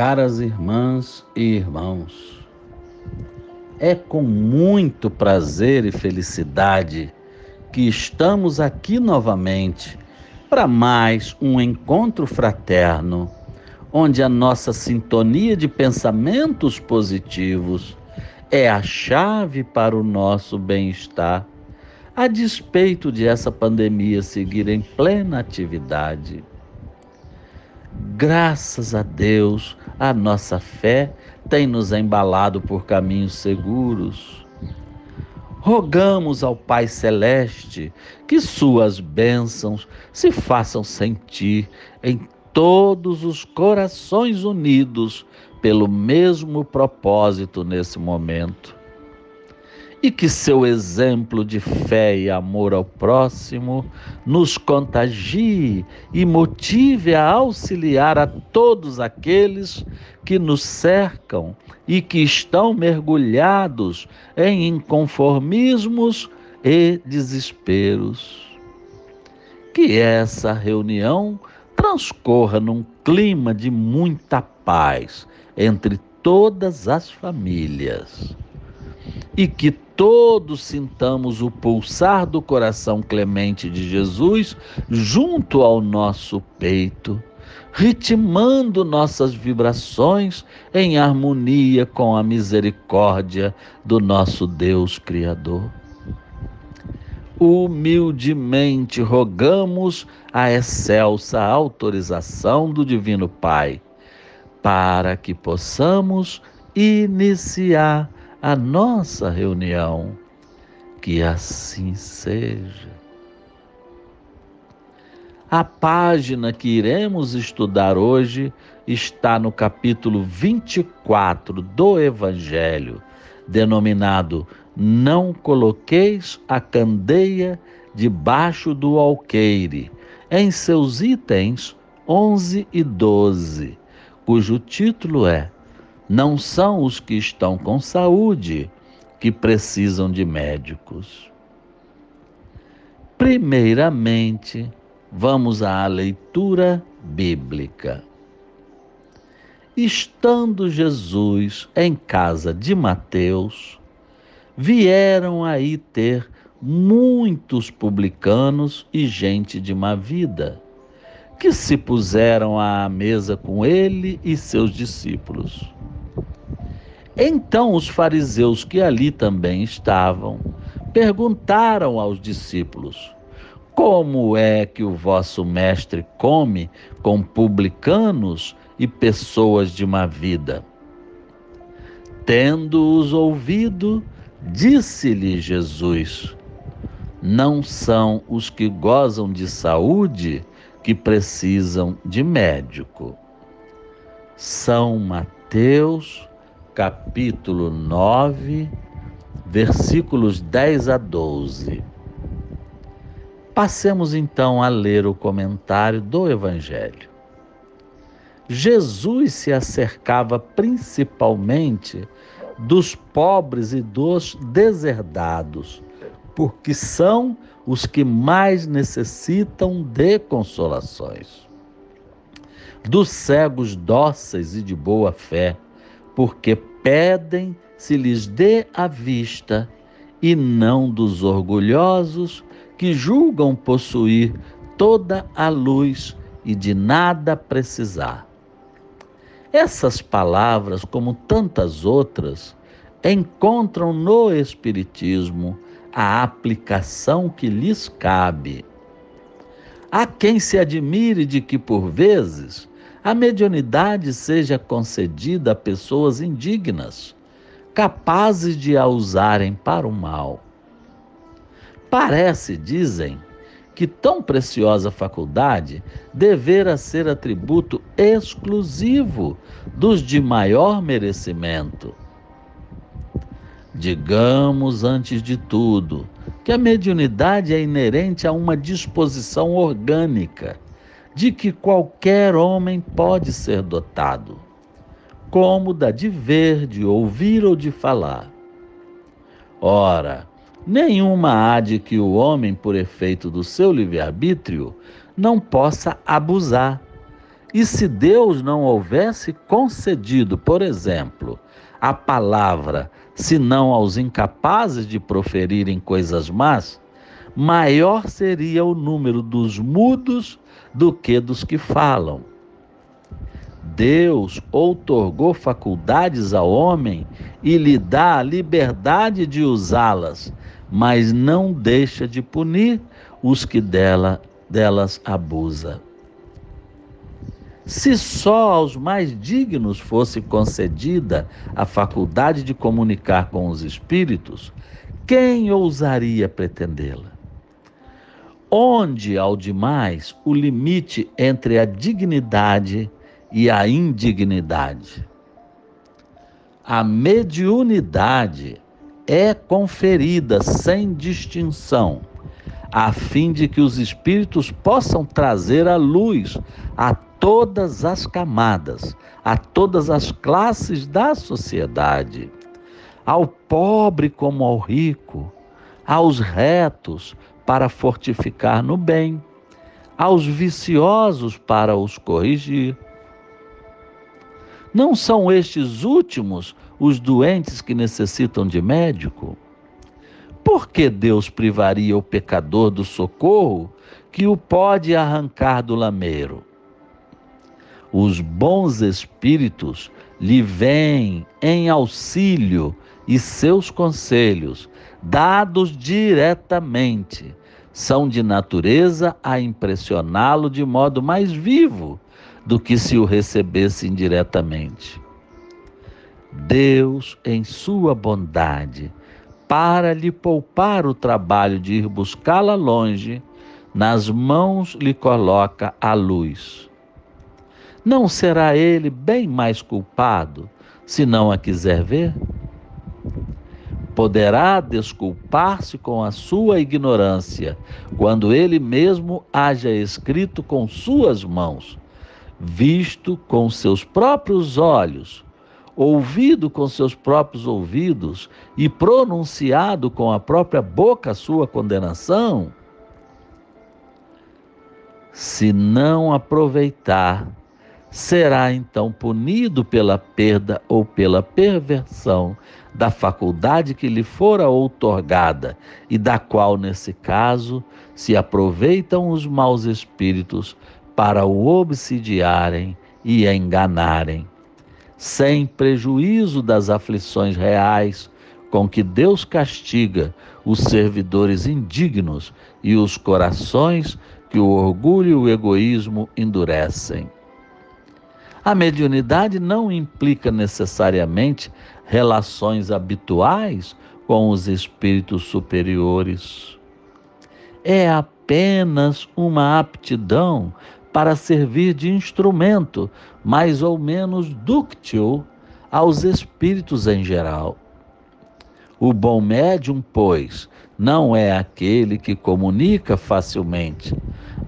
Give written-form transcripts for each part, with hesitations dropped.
Caras irmãs e irmãos, é com muito prazer e felicidade que estamos aqui novamente para mais um encontro fraterno, onde a nossa sintonia de pensamentos positivos é a chave para o nosso bem-estar, a despeito de essa pandemia seguir em plena atividade. Graças a Deus, a nossa fé tem nos embalado por caminhos seguros. Rogamos ao Pai Celeste que suas bênçãos se façam sentir em todos os corações unidos pelo mesmo propósito nesse momento. E que seu exemplo de fé e amor ao próximo nos contagie e motive a auxiliar a todos aqueles que nos cercam e que estão mergulhados em inconformismos e desesperos. Que essa reunião transcorra num clima de muita paz entre todas as famílias. E que todos sintamos o pulsar do coração clemente de Jesus junto ao nosso peito, ritmando nossas vibrações em harmonia com a misericórdia do nosso Deus Criador. Humildemente rogamos a excelsa autorização do Divino Pai, para que possamos iniciar a nossa reunião. Que assim seja. A página que iremos estudar hoje está no capítulo 24 do Evangelho, denominado Não coloqueis a candeia debaixo do alqueire, em seus itens 11 e 12, cujo título é Não são os que estão com saúde que precisam de médicos. Primeiramente, vamos à leitura bíblica. Estando Jesus em casa de Mateus, vieram aí ter muitos publicanos e gente de má vida, que se puseram à mesa com ele e seus discípulos. Então os fariseus que ali também estavam perguntaram aos discípulos: Como é que o vosso mestre come com publicanos e pessoas de má vida? Tendo-os ouvido, disse-lhe Jesus: Não são os que gozam de saúde que precisam de médico. São Mateus, capítulo 9, versículos 10 a 12. Passemos então a ler o comentário do Evangelho. Jesus se acercava principalmente dos pobres e dos deserdados, porque são os que mais necessitam de consolações. Dos cegos dóceis e de boa fé, porque pedem se lhes dê a vista, e não dos orgulhosos que julgam possuir toda a luz e de nada precisar. Essas palavras, como tantas outras, encontram no Espiritismo a aplicação que lhes cabe. Há quem se admire de que, por vezes, a mediunidade seja concedida a pessoas indignas, capazes de a usarem para o mal. Parece, dizem, que tão preciosa faculdade devera ser atributo exclusivo dos de maior merecimento. Digamos, antes de tudo, que a mediunidade é inerente a uma disposição orgânica, de que qualquer homem pode ser dotado, como da de ver, de ouvir ou de falar. Ora, nenhuma há de que o homem, por efeito do seu livre-arbítrio, não possa abusar, E se Deus não houvesse concedido, por exemplo, a palavra, senão aos incapazes de proferirem coisas más, maior seria o número dos mudos do que dos que falam. Deus outorgou faculdades ao homem e lhe dá a liberdade de usá-las, mas não deixa de punir os que delas abusa. Se só aos mais dignos fosse concedida a faculdade de comunicar com os espíritos, quem ousaria pretendê-la? Onde, ao demais, o limite entre a dignidade e a indignidade? A mediunidade é conferida sem distinção, a fim de que os espíritos possam trazer à luz a todas as camadas, a todas as classes da sociedade, ao pobre como ao rico, aos retos para fortificar no bem, aos viciosos para os corrigir. Não são estes últimos os doentes que necessitam de médico? Por que Deus privaria o pecador do socorro que o pode arrancar do lameiro? Os bons espíritos lhe vêm em auxílio e seus conselhos, dados diretamente, são de natureza a impressioná-lo de modo mais vivo do que se o recebesse indiretamente. Deus, em sua bondade, para lhe poupar o trabalho de ir buscá-la longe, nas mãos lhe coloca a luz. Não será ele bem mais culpado se não a quiser ver? Poderá desculpar-se com a sua ignorância, quando ele mesmo haja escrito com suas mãos, visto com seus próprios olhos, ouvido com seus próprios ouvidos e pronunciado com a própria boca a sua condenação? Se não aproveitar, será então punido pela perda ou pela perversão da faculdade que lhe fora outorgada e da qual, nesse caso, se aproveitam os maus espíritos para o obsidiarem e enganarem, sem prejuízo das aflições reais com que Deus castiga os servidores indignos e os corações que o orgulho e o egoísmo endurecem. A mediunidade não implica necessariamente relações habituais com os espíritos superiores. É apenas uma aptidão para servir de instrumento mais ou menos dúctil aos espíritos em geral. O bom médium, pois, não é aquele que comunica facilmente,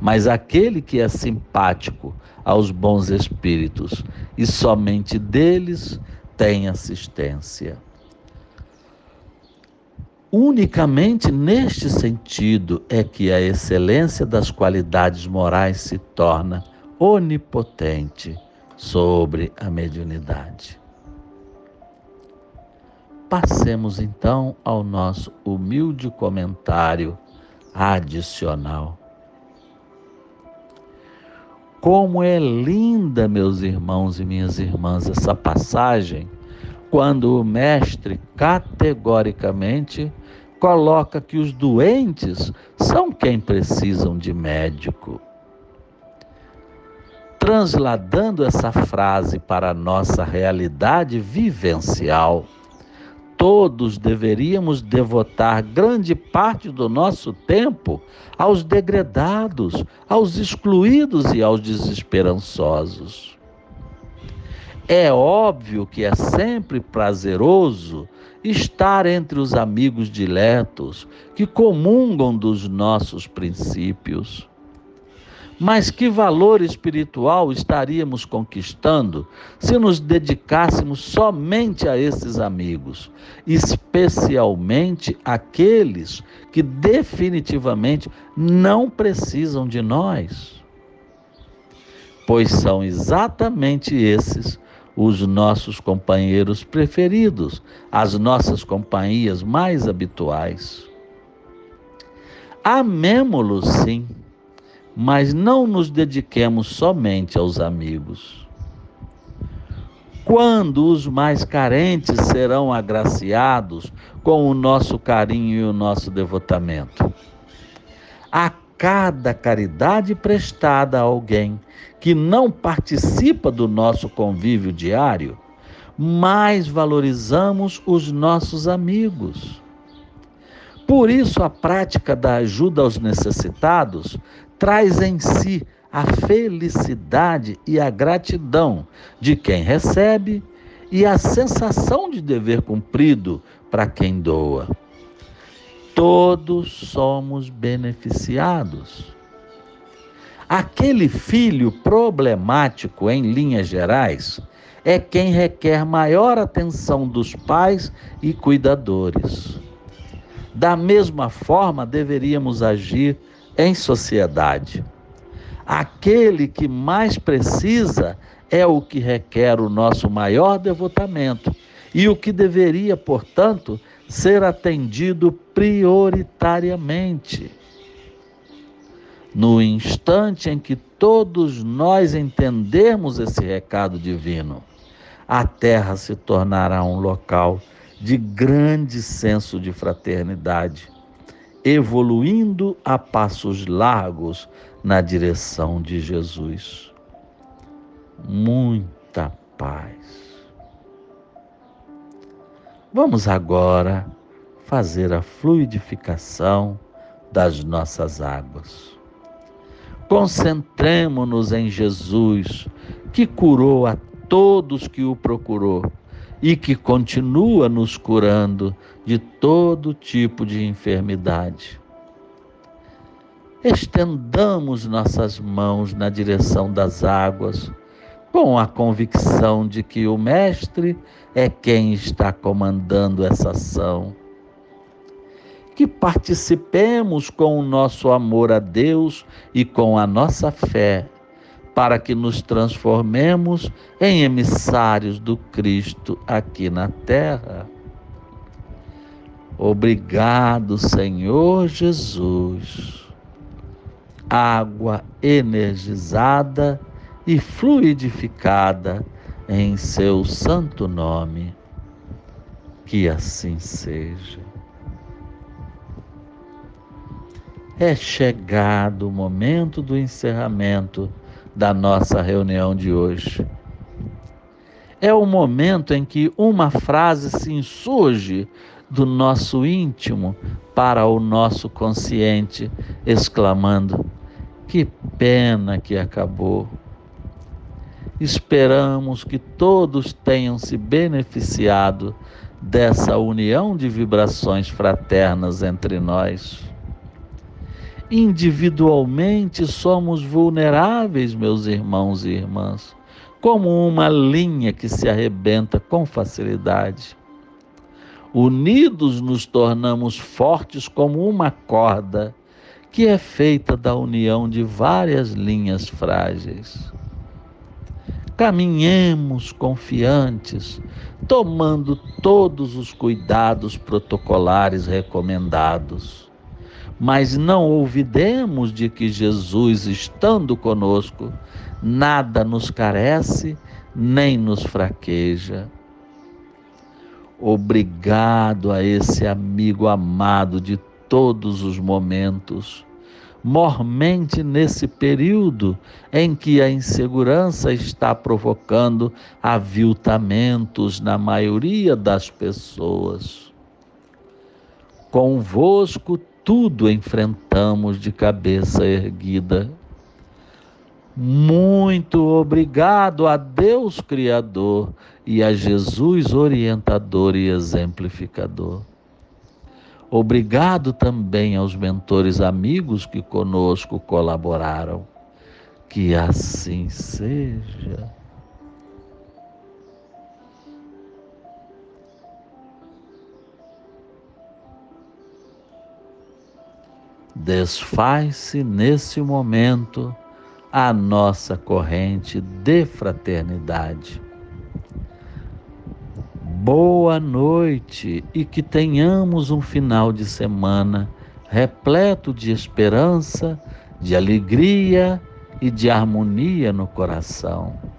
mas aquele que é simpático aos bons espíritos e somente deles tem assistência. Unicamente neste sentido é que a excelência das qualidades morais se torna onipotente sobre a mediunidade. Passemos então ao nosso humilde comentário adicional. Como é linda, meus irmãos e minhas irmãs, essa passagem, quando o mestre categoricamente coloca que os doentes são quem precisam de médico. Transladando essa frase para a nossa realidade vivencial, todos deveríamos devotar grande parte do nosso tempo aos degredados, aos excluídos e aos desesperançosos. É óbvio que é sempre prazeroso estar entre os amigos diletos que comungam dos nossos princípios. Mas que valor espiritual estaríamos conquistando se nos dedicássemos somente a esses amigos, especialmente aqueles que definitivamente não precisam de nós? pois são exatamente esses os nossos companheiros preferidos, as nossas companhias mais habituais. Amemo-los, sim, mas não nos dediquemos somente aos amigos. Quando os mais carentes serão agraciados com o nosso carinho e o nosso devotamento? A cada caridade prestada a alguém que não participa do nosso convívio diário, mais valorizamos os nossos amigos. Por isso, a prática da ajuda aos necessitados traz em si a felicidade e a gratidão de quem recebe e a sensação de dever cumprido para quem doa. Todos somos beneficiados. Aquele filho problemático, em linhas gerais, é quem requer maior atenção dos pais e cuidadores. Da mesma forma, deveríamos agir em sociedade. Aquele que mais precisa é o que requer o nosso maior devotamento e o que deveria, portanto, ser atendido prioritariamente. No instante em que todos nós entendermos esse recado divino, a terra se tornará um local de grande senso de fraternidade, evoluindo a passos largos na direção de Jesus. Muita paz. Vamos agora fazer a fluidificação das nossas águas. Concentremo-nos em Jesus, que curou a todos que o procurou e que continua nos curando de todo tipo de enfermidade. Estendamos nossas mãos na direção das águas, com a convicção de que o Mestre é quem está comandando essa ação. Que participemos com o nosso amor a Deus e com a nossa fé, para que nos transformemos em emissários do Cristo aqui na terra. Obrigado, Senhor Jesus. Água energizada e fluidificada em seu santo nome. Que assim seja. É chegado o momento do encerramento da nossa reunião de hoje. É o momento em que uma frase se insurge do nosso íntimo para o nosso consciente, exclamando: que pena que acabou. Esperamos que todos tenham se beneficiado dessa união de vibrações fraternas entre nós. Individualmente somos vulneráveis, meus irmãos e irmãs, como uma linha que se arrebenta com facilidade. Unidos nos tornamos fortes como uma corda que é feita da união de várias linhas frágeis. Caminhemos confiantes, tomando todos os cuidados protocolares recomendados. Mas não olvidemos de que Jesus, estando conosco, nada nos carece nem nos fraqueja. Obrigado a esse amigo amado de todos os momentos, mormente nesse período em que a insegurança está provocando aviltamentos na maioria das pessoas. Convosco tudo enfrentamos de cabeça erguida. Muito obrigado a Deus Criador e a Jesus orientador e exemplificador. Obrigado também aos mentores amigos que conosco colaboraram. Que assim seja. Desfaz-se nesse momento a nossa corrente de fraternidade. Boa noite e que tenhamos um final de semana repleto de esperança, de alegria e de harmonia no coração.